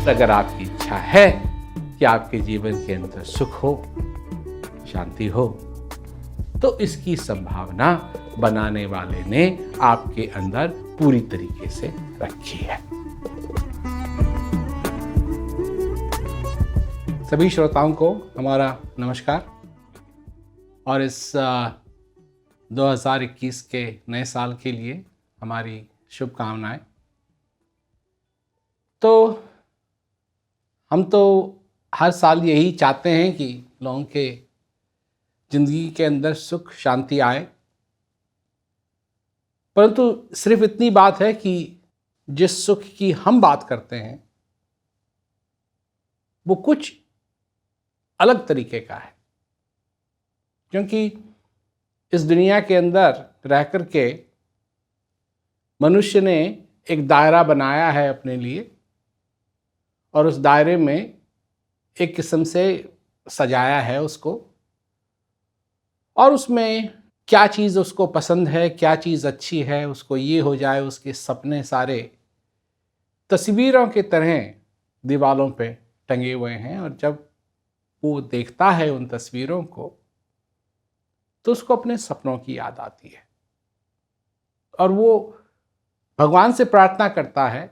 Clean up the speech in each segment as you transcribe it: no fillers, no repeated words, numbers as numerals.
अगर आपकी इच्छा है कि आपके जीवन के अंदर सुख हो, शांति हो, तो इसकी संभावना बनाने वाले ने आपके अंदर पूरी तरीके से रखी है। सभी श्रोताओं को हमारा नमस्कार और इस 2021 के नए साल के लिए हमारी शुभकामनाएं। तो हम तो हर साल यही चाहते हैं कि लोगों के ज़िंदगी के अंदर सुख शांति आए, परंतु सिर्फ इतनी बात है कि जिस सुख की हम बात करते हैं वो कुछ अलग तरीके का है, क्योंकि इस दुनिया के अंदर रह कर के मनुष्य ने एक दायरा बनाया है अपने लिए और उस दायरे में एक किस्म से सजाया है उसको, और उसमें क्या चीज़ उसको पसंद है, क्या चीज़ अच्छी है, उसको ये हो जाए, उसके सपने सारे तस्वीरों की तरह दीवारों पे टंगे हुए हैं। और जब वो देखता है उन तस्वीरों को तो उसको अपने सपनों की याद आती है और वो भगवान से प्रार्थना करता है,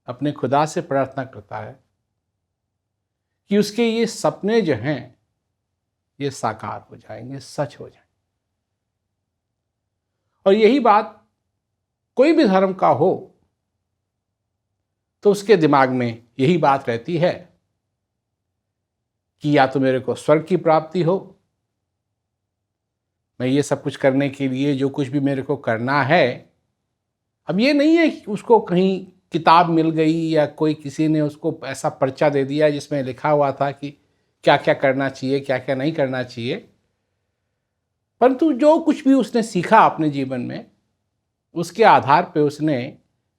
अपने खुदा से प्रार्थना करता है कि उसके ये सपने जो हैं ये साकार हो जाएंगे, सच हो जाएंगे। और यही बात कोई भी धर्म का हो तो उसके दिमाग में यही बात रहती है कि या तो मेरे को स्वर्ग की प्राप्ति हो, मैं ये सब कुछ करने के लिए जो कुछ भी मेरे को करना है, अब ये नहीं है कि उसको कहीं किताब मिल गई या कोई किसी ने उसको ऐसा पर्चा दे दिया जिसमें लिखा हुआ था कि क्या क्या करना चाहिए, क्या क्या नहीं करना चाहिए, परंतु जो कुछ भी उसने सीखा अपने जीवन में उसके आधार पे उसने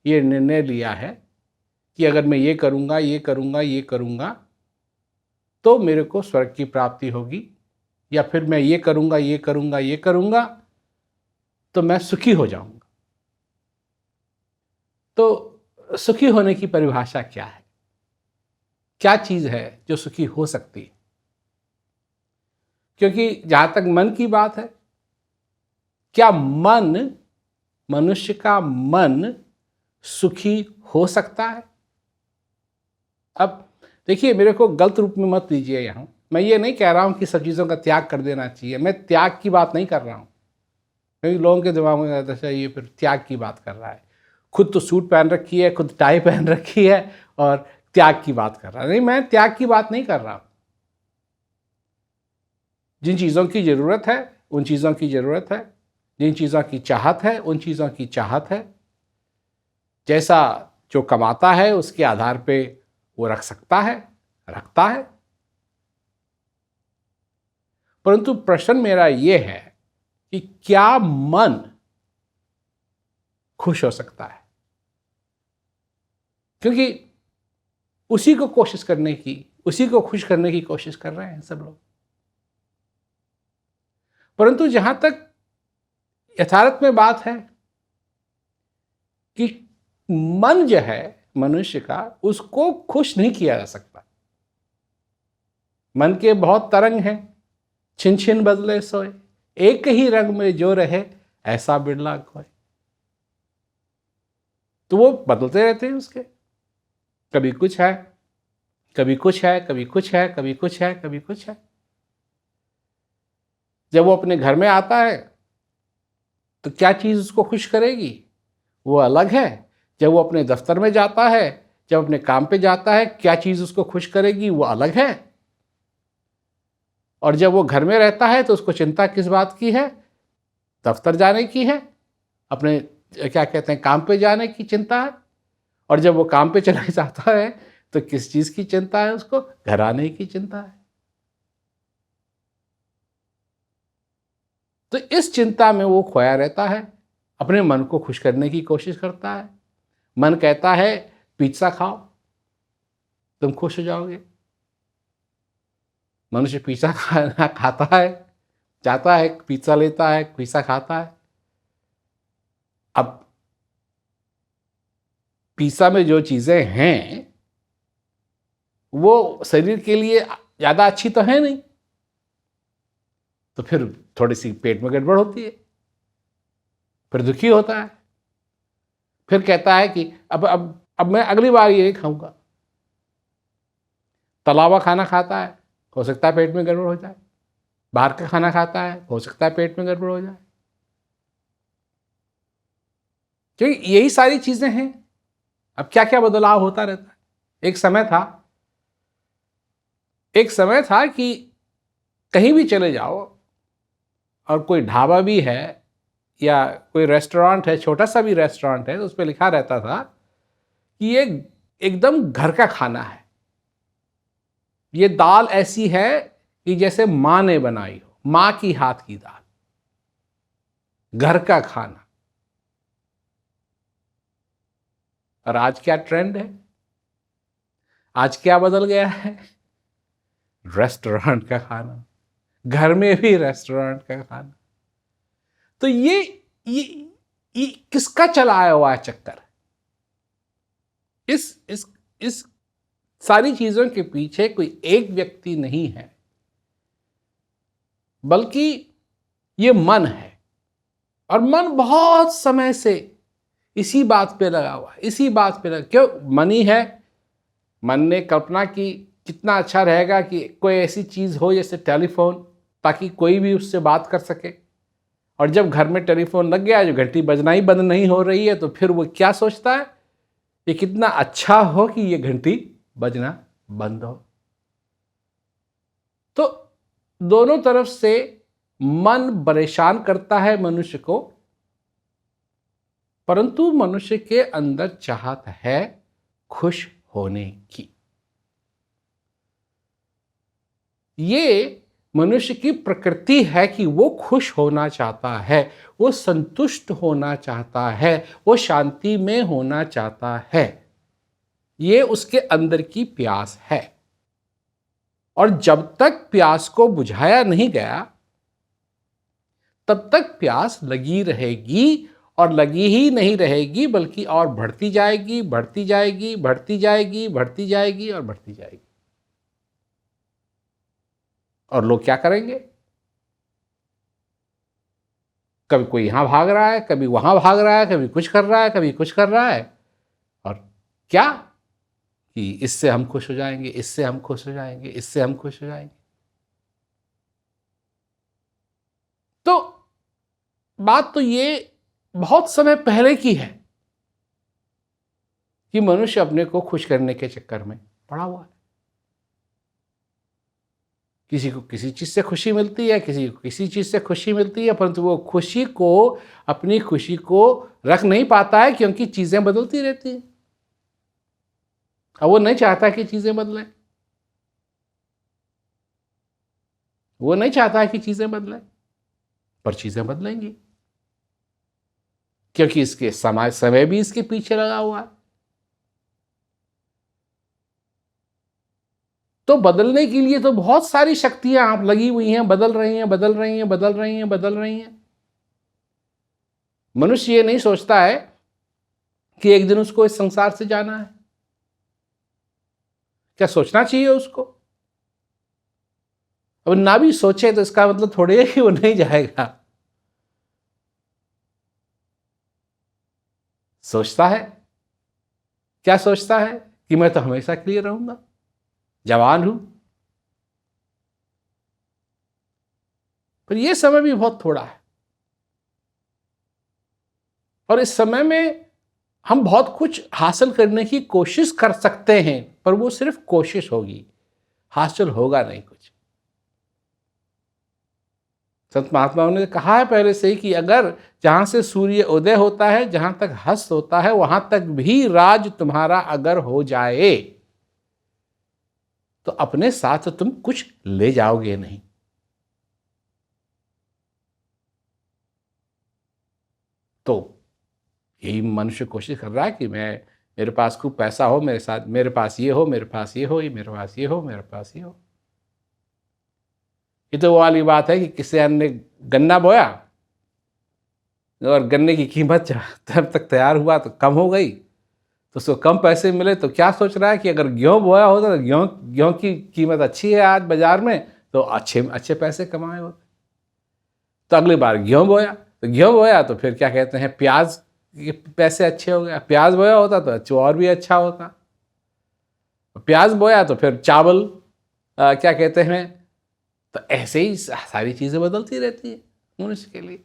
ये निर्णय लिया है कि अगर मैं ये करूँगा, ये करूँगा, ये करूँगा तो मेरे को स्वर्ग की प्राप्ति होगी, या फिर मैं ये करूँगा, ये करूँगा, ये करूँगा तो मैं सुखी हो जाऊँगा। तो सुखी होने की परिभाषा क्या है? क्या चीज़ है जो सुखी हो सकती है? क्योंकि जहाँ तक मन की बात है, क्या मन, मनुष्य का मन सुखी हो सकता है? अब देखिए, मेरे को गलत रूप में मत लीजिए। यहाँ मैं ये नहीं कह रहा हूँ कि सब चीज़ों का त्याग कर देना चाहिए, मैं त्याग की बात नहीं कर रहा हूँ, क्योंकि लोगों के दिमाग में अच्छा ये फिर त्याग की बात कर रहा है, खुद तो सूट पहन रखी है, खुद टाई पहन रखी है और त्याग की बात कर रहा है। नहीं, मैं त्याग की बात नहीं कर रहा हूँ। जिन चीज़ों की ज़रूरत है उन चीज़ों की ज़रूरत है, जिन चीज़ों की चाहत है उन चीज़ों की चाहत है। जैसा जो कमाता है उसके आधार पे वो रख सकता है, रखता है। परंतु प्रश्न मेरा ये है कि क्या मन खुश हो सकता है? क्योंकि उसी को कोशिश करने की, उसी को खुश करने की कोशिश कर रहे हैं सब लोग। परंतु जहां तक यथार्थ में बात है कि मन जो है मनुष्य का, उसको खुश नहीं किया जा सकता। मन के बहुत तरंग हैं, छिन छिन बदले सोए, एक ही रंग में जो रहे ऐसा बिरला कोई। तो वो बदलते रहते हैं उसके, कभी कुछ है, कभी कुछ है, कभी कुछ है, कभी कुछ है, कभी कुछ है। जब वो अपने घर में आता है तो क्या चीज़ उसको खुश करेगी वो अलग है। जब वो अपने दफ्तर में जाता है, जब अपने काम पे जाता है, क्या चीज़ उसको खुश करेगी वो अलग है। और जब वो घर में रहता है तो उसको चिंता किस बात की है? दफ्तर जाने की है, अपने क्या कहते हैं काम पे जाने की चिंता है। और जब वो काम पे चला जाता है तो किस चीज़ की चिंता है? उसको घर आने की चिंता है। तो इस चिंता में वो खोया रहता है, अपने मन को खुश करने की कोशिश करता है। मन कहता है पिज्ज़ा खाओ, तुम खुश हो जाओगे। मनुष्य पिज्ज़ा खाना खाता है, जाता है पिज्ज़ा लेता है, पिज्ज़ा खाता है। अब पिज्ज़ा में जो चीज़ें हैं वो शरीर के लिए ज़्यादा अच्छी तो है नहीं, तो फिर थोड़ी सी पेट में गड़बड़ होती है, फिर दुखी होता है, फिर कहता है कि अब मैं अगली बार ये नहीं खाऊंगा। तला हुआ खाना खाता है, हो सकता है पेट में गड़बड़ हो जाए। बाहर का खाना खाता है, हो सकता है पेट में गड़बड़ हो जाए। क्योंकि यही सारी चीजें हैं। अब क्या क्या बदलाव होता रहता है। एक समय था कि कहीं भी चले जाओ और कोई ढाबा भी है या कोई रेस्टोरेंट है, छोटा सा भी रेस्टोरेंट है, तो उस पर लिखा रहता था कि ये एकदम घर का खाना है, ये दाल ऐसी है कि जैसे माँ ने बनाई हो, माँ की हाथ की दाल, घर का खाना। और आज क्या ट्रेंड है, आज क्या बदल गया है? रेस्टोरेंट का खाना, घर में भी रेस्टोरेंट का खाना। तो ये किसका चलाया हुआ है चक्कर? इस सारी चीजों के पीछे कोई एक व्यक्ति नहीं है, बल्कि ये मन है। और मन बहुत समय से इसी बात पे लगा हुआ है, इसी बात पे लगा। क्यों? मन ही है। मन ने कल्पना की कितना अच्छा रहेगा कि कोई ऐसी चीज हो जैसे टेलीफोन, ताकि कोई भी उससे बात कर सके। और जब घर में टेलीफोन लग गया, जो घंटी बजना ही बंद नहीं हो रही है, तो फिर वो क्या सोचता है, ये कितना अच्छा हो कि ये घंटी बजना बंद हो। तो दोनों तरफ से मन परेशान करता है मनुष्य को, परंतु मनुष्य के अंदर चाहत है खुश होने की। ये मनुष्य की प्रकृति है कि वो खुश होना चाहता है, वो संतुष्ट होना चाहता है, वो शांति में होना चाहता है। ये उसके अंदर की प्यास है। और जब तक प्यास को बुझाया नहीं गया, तब तक प्यास लगी रहेगी, और लगी ही नहीं रहेगी, बल्कि और बढ़ती जाएगी, बढ़ती जाएगी, बढ़ती जाएगी, बढ़ती जाएगी और बढ़ती जाएगी। और लोग क्या करेंगे? कभी कोई यहां भाग रहा है, कभी वहां भाग रहा है, कभी कुछ कर रहा है, कभी कुछ कर रहा है। और क्या कि इससे हम खुश हो जाएंगे, इससे हम खुश हो जाएंगे, इससे हम खुश हो जाएंगे। तो बात तो ये बहुत समय पहले की है कि मनुष्य अपने को खुश करने के चक्कर में पड़ा हुआ है। किसी को किसी चीज से खुशी मिलती है, किसी को किसी चीज से खुशी मिलती है, परंतु वो खुशी को, अपनी खुशी को रख नहीं पाता है, क्योंकि चीजें बदलती रहती हैं। अब वो नहीं चाहता कि चीजें बदलें, वो नहीं चाहता है कि चीजें बदलें, पर चीजें बदलेंगी, क्योंकि इसके समय भी इसके पीछे लगा हुआ है। तो बदलने के लिए तो बहुत सारी शक्तियां आप लगी हुई हैं, बदल रही हैं, बदल रही हैं, बदल रही हैं, बदल रही हैं। मनुष्य ये नहीं सोचता है कि एक दिन उसको इस संसार से जाना है। क्या सोचना चाहिए उसको? अब ना भी सोचे तो इसका मतलब थोड़ी है कि वो नहीं जाएगा। सोचता है। क्या सोचता है? कि मैं तो हमेशा के लिए रहूंगा, जवान हूं। पर यह समय भी बहुत थोड़ा है, और इस समय में हम बहुत कुछ हासिल करने की कोशिश कर सकते हैं, पर वो सिर्फ कोशिश होगी, हासिल होगा नहीं कुछ। संत महात्माओं ने कहा है पहले से ही कि अगर जहां से सूर्य उदय होता है, जहां तक हस्त होता है, वहां तक भी राज तुम्हारा अगर हो जाए, तो अपने साथ तुम कुछ ले जाओगे नहीं। तो यही मनुष्य कोशिश कर रहा है कि मेरे पास खूब पैसा हो, मेरे साथ, मेरे पास ये हो, मेरे पास ये हो, मेरे पास ये हो, मेरे पास ये हो। ये तो वो वाली बात है कि किसी ने गन्ना बोया और गन्ने की कीमत जब तक तैयार हुआ तो कम हो गई, तो उसको कम पैसे मिले तो क्या सोच रहा है कि अगर गेहूं बोया होता तो गेहूं की कीमत अच्छी है आज बाजार में, तो अच्छे अच्छे पैसे कमाए होते। तो अगली बार गेहूं बोया तो फिर क्या कहते हैं, प्याज के पैसे अच्छे हो गए। प्याज बोया होता तो और भी अच्छा होता। प्याज बोया तो फिर चावल क्या कहते हैं। तो ऐसे ही सारी चीजें बदलती रहती है मनुष्य के लिए।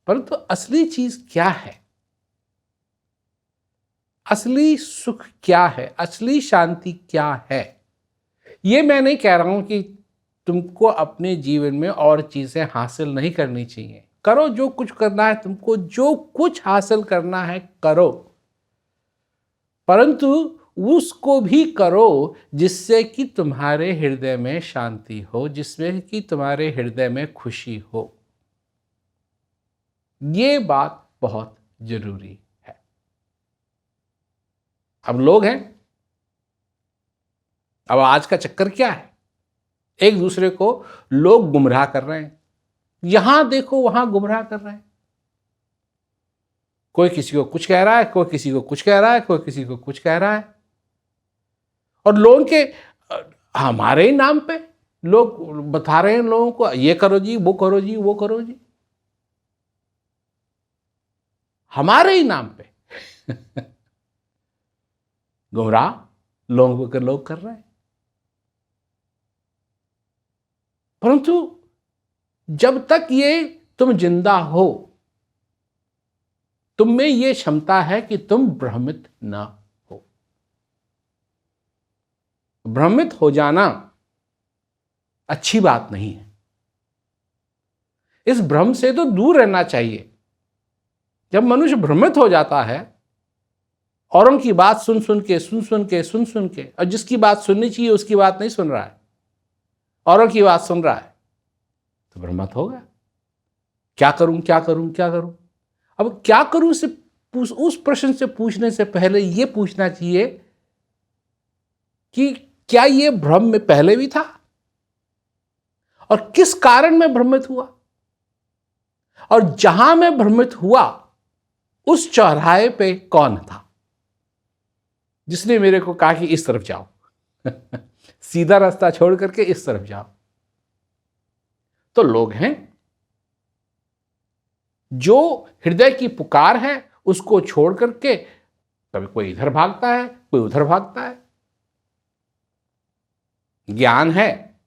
परंतु असली चीज क्या है, असली सुख क्या है, असली शांति क्या है? ये मैं नहीं कह रहा हूं कि तुमको अपने जीवन में और चीजें हासिल नहीं करनी चाहिए। करो जो कुछ करना है, तुमको जो कुछ हासिल करना है करो, परंतु उसको भी करो जिससे कि तुम्हारे हृदय में शांति हो, जिसमें कि तुम्हारे हृदय में खुशी हो। ये बात बहुत जरूरी है। अब लोग हैं, अब आज का चक्कर क्या है, एक दूसरे को लोग गुमराह कर रहे हैं। यहां देखो वहां गुमराह कर रहे हैं। कोई किसी को कुछ कह रहा है, कोई किसी को कुछ कह रहा है, कोई किसी को कुछ कह रहा है। और लोगों के हमारे ही नाम पे लोग बता रहे हैं लोगों को, ये करो जी, वो करो जी, वो करो जी, हमारे ही नाम पे गुमराह लोग कर रहे हैं। परंतु जब तक ये तुम जिंदा हो, तुम में ये क्षमता है कि तुम भ्रमित ना हो। भ्रमित हो जाना अच्छी बात नहीं है। इस भ्रम से तो दूर रहना चाहिए। जब मनुष्य भ्रमित हो जाता है, औरों की बात सुन सुन के, और जिसकी बात सुननी चाहिए उसकी बात नहीं सुन रहा है, औरों की बात सुन रहा है, तो भ्रमित होगा। क्या करूं, क्या करूं, क्या करूं? अब क्या करूं से उस प्रश्न से पूछने से पहले यह पूछना चाहिए कि क्या यह भ्रम में पहले भी था, और किस कारण में भ्रमित हुआ, और जहां मैं भ्रमित हुआ उस चौराहे पे कौन था जिसने मेरे को कहा कि इस तरफ जाओ सीधा रास्ता छोड़ करके इस तरफ जाओ। तो लोग हैं जो हृदय की पुकार है उसको छोड़ करके कभी कोई इधर भागता है, कोई उधर भागता है। ज्ञान है,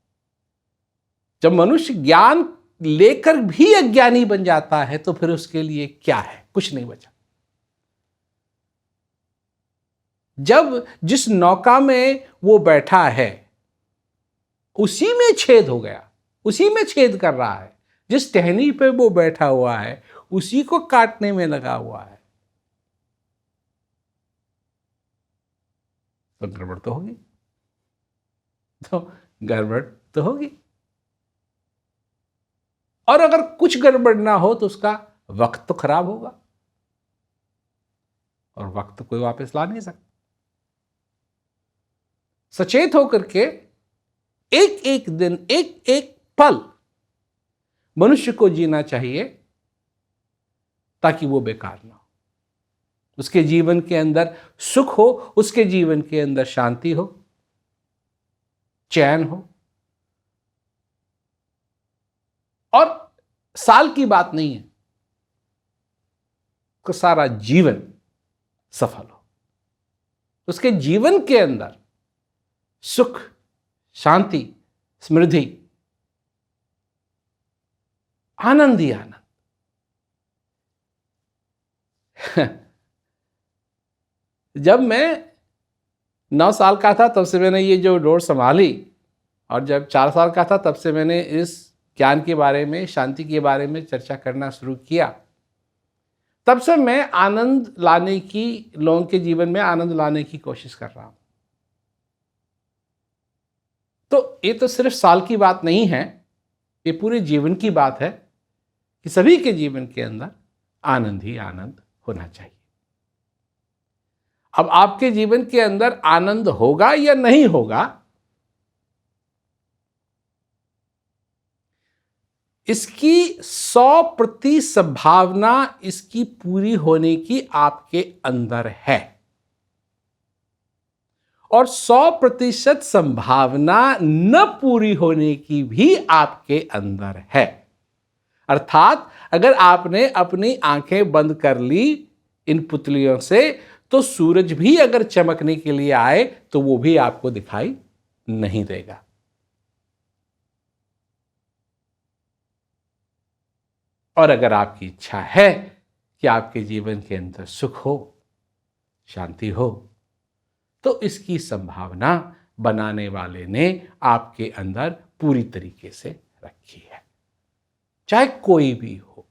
जब मनुष्य ज्ञान लेकर भी अज्ञानी बन जाता है तो फिर उसके लिए क्या है? कुछ नहीं बचा। जब जिस नौका में वो बैठा है उसी में छेद हो गया, उसी में छेद कर रहा है, जिस टहनी पे वो बैठा हुआ है उसी को काटने में लगा हुआ है, तो गड़बड़ तो होगी, तो गड़बड़ तो होगी। और अगर कुछ गड़बड़ ना हो तो उसका वक्त तो खराब होगा, और वक्त तो कोई वापस ला नहीं सकता। सचेत होकर के एक एक दिन, एक एक पल मनुष्य को जीना चाहिए ताकि वो बेकार ना हो। उसके जीवन के अंदर सुख हो, उसके जीवन के अंदर शांति हो, चैन हो। और साल की बात नहीं है, उसका सारा जीवन सफल हो, उसके जीवन के अंदर सुख, शांति, समृद्धि, आनंद ही आनंद। जब मैं 9 साल का था तब से मैंने ये जो डोर संभाली, और जब 4 साल का था तब से मैंने इस ज्ञान के बारे में, शांति के बारे में चर्चा करना शुरू किया। तब से मैं आनंद लाने की, लोगों के जीवन में आनंद लाने की कोशिश कर रहा हूं। तो ये तो सिर्फ साल की बात नहीं है, ये पूरे जीवन की बात है कि सभी के जीवन के अंदर आनंद ही आनंद होना चाहिए। अब आपके जीवन के अंदर आनंद होगा या नहीं होगा, इसकी 100% संभावना इसकी पूरी होने की आपके अंदर है, और 100% संभावना न पूरी होने की भी आपके अंदर है। अर्थात अगर आपने अपनी आंखें बंद कर ली इन पुतलियों से, तो सूरज भी अगर चमकने के लिए आए तो वो भी आपको दिखाई नहीं देगा। और अगर आपकी इच्छा है कि आपके जीवन के अंदर सुख हो, शांति हो, तो इसकी संभावना बनाने वाले ने आपके अंदर पूरी तरीके से रखी है, चाहे कोई भी हो।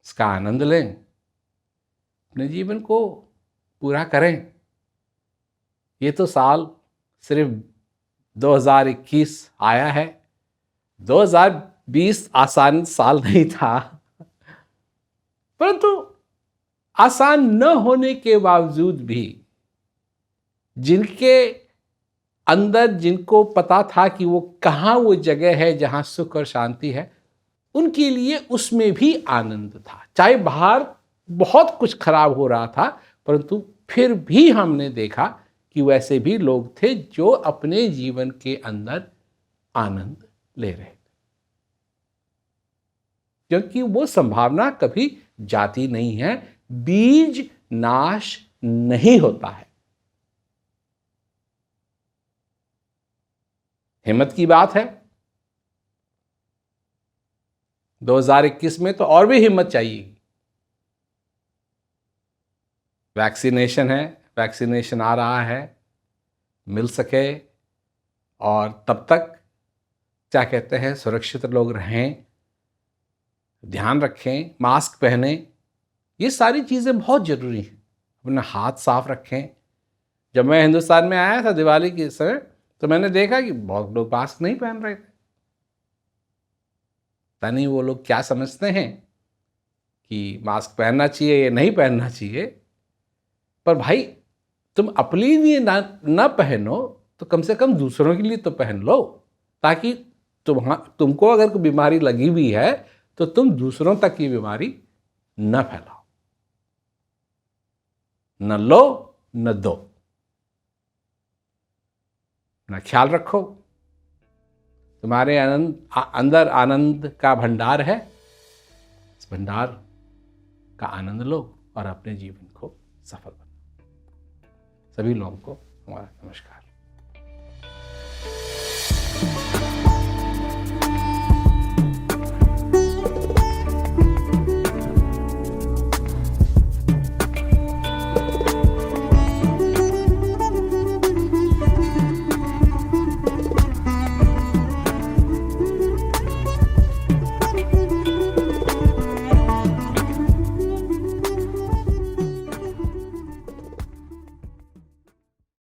इसका आनंद लें, अपने जीवन को पूरा करें। ये तो साल सिर्फ 2021 आया है, 2020 आसान साल नहीं था, परंतु आसान न होने के बावजूद भी जिनके अंदर, जिनको पता था कि वो कहाँ वो जगह है जहाँ सुख और शांति है, उनके लिए उसमें भी आनंद था। चाहे बाहर बहुत कुछ खराब हो रहा था, परंतु फिर भी हमने देखा कि वैसे भी लोग थे जो अपने जीवन के अंदर आनंद ले रहे थे, क्योंकि वो संभावना कभी जाती नहीं है, बीज नाश नहीं होता है। हिम्मत की बात है। 2021 में तो और भी हिम्मत चाहिए। वैक्सीनेशन है, वैक्सीनेशन आ रहा है, मिल सके, और तब तक क्या कहते हैं, सुरक्षित लोग रहें, ध्यान रखें, मास्क पहने, ये सारी चीज़ें बहुत ज़रूरी हैं। अपना हाथ साफ रखें। जब मैं हिंदुस्तान में आया था दिवाली के समय, तो मैंने देखा कि बहुत लोग मास्क नहीं पहन रहे थे। पता नहीं वो लोग क्या समझते हैं कि मास्क पहनना चाहिए या नहीं पहनना चाहिए। पर भाई, तुम अपने लिए ना पहनो तो कम से कम दूसरों के लिए तो पहन लो, ताकि तुमको अगर कोई बीमारी लगी हुई है तो तुम दूसरों तक ये बीमारी न फैलाओ। न लो न दो, अपना ख्याल रखो। तुम्हारे अंदर आनंद का भंडार है, इस भंडार का आनंद लो और अपने जीवन को सफल बनाओ। सभी लोगों को हमारा नमस्कार।